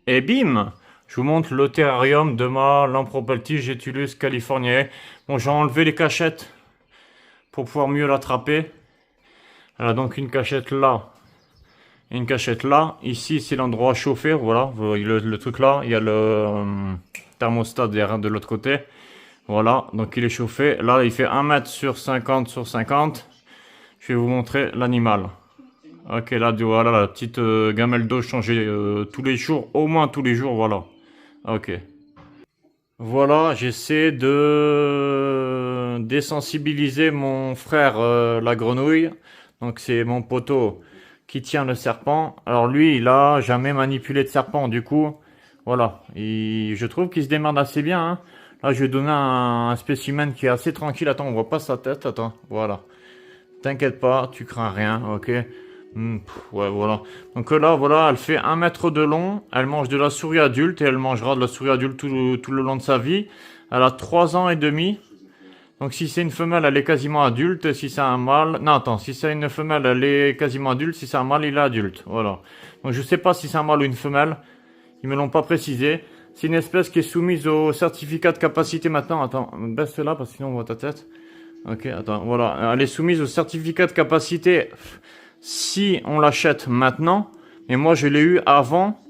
Et bim! Je vous montre le terrarium de ma Lampropeltis californiae. Bon, j'ai enlevé les cachettes pour pouvoir mieux l'attraper. Elle a donc une cachette là et une cachette là. Ici, c'est l'endroit chauffé. Voilà, vous voyez le truc là. Il y a le thermostat derrière de l'autre côté. Voilà, donc il est chauffé. Là, il fait 1 mètre sur 50 sur 50. Je vais vous montrer l'animal. Ok, là, voilà, la petite gamelle d'eau changée tous les jours, au moins tous les jours, voilà. Ok. Voilà, j'essaie de désensibiliser mon frère, la grenouille. Donc c'est mon poteau qui tient le serpent. Alors lui, il a jamais manipulé de serpent, du coup, voilà. Je trouve qu'il se démerde assez bien, hein. Là, je vais donner un spécimen qui est assez tranquille. Attends, on voit pas sa tête, attends, voilà. T'inquiète pas, tu crains rien, ok. Ouais, voilà. Donc là, voilà, elle fait 1 mètre de long. Elle mange de la souris adulte et elle mangera de la souris adulte tout le long de sa vie. Elle a 3 ans et demi. Donc si c'est une femelle, elle est quasiment adulte. Si c'est un mâle... Non, attends, si c'est une femelle, elle est quasiment adulte. Si c'est un mâle, il est adulte. Voilà. Donc je sais pas si c'est un mâle ou une femelle. Ils me l'ont pas précisé. C'est une espèce qui est soumise au certificat de capacité maintenant. Attends, baisse là parce que sinon on voit ta tête. Ok, attends, voilà. Elle est soumise au certificat de capacité si on l'achète maintenant. Mais moi, je l'ai eu avant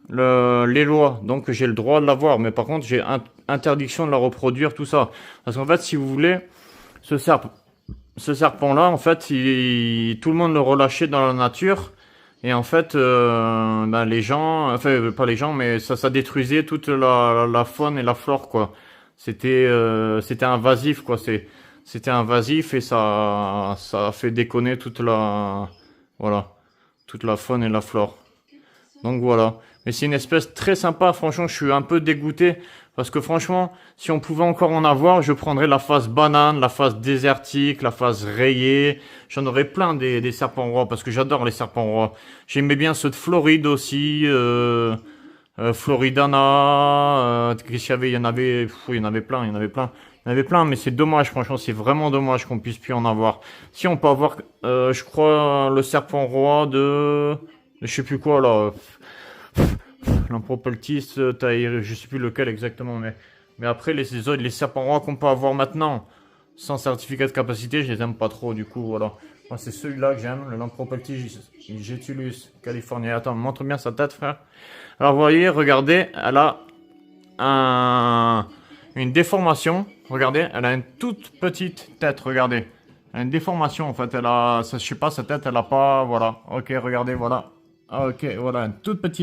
les lois. Donc, j'ai le droit de l'avoir. Mais par contre, j'ai interdiction de la reproduire, tout ça. Parce qu'en fait, si vous voulez, ce serpent-là, en fait, tout le monde le relâchait dans la nature. Et en fait, les gens, enfin, pas les gens, mais ça détruisait toute la faune et la flore, quoi. C'était invasif, quoi. C'était invasif et ça a fait déconner voilà, toute la faune et la flore. Donc voilà. Mais c'est une espèce très sympa. Franchement, je suis un peu dégoûté parce que franchement, si on pouvait encore en avoir, je prendrais la phase banane, la phase désertique, la phase rayée. J'en aurais plein des serpents rois parce que j'adore les serpents rois. J'aimais bien ceux de Floride aussi. Floridana, qu'est-ce qu'il y avait? Il y en avait, il y en avait plein, il y en avait plein. Il y en avait plein, mais c'est dommage, franchement, c'est vraiment dommage qu'on puisse plus en avoir. Si on peut avoir, je crois, le serpent roi je sais plus quoi là, Lampropeltis, je sais plus lequel exactement, mais après les serpents rois qu'on peut avoir maintenant, sans certificat de capacité, je les aime pas trop, du coup, voilà. Moi, c'est celui-là que j'aime, le Lampropeltis Getulus californiae. Attends, montre bien sa tête, frère. Alors, vous voyez, regardez, elle a une déformation. Regardez, elle a une toute petite tête, regardez. Elle a une déformation, en fait. Je sais pas, sa tête, elle a pas, voilà. Ok, regardez, voilà. Ok, voilà, une toute petite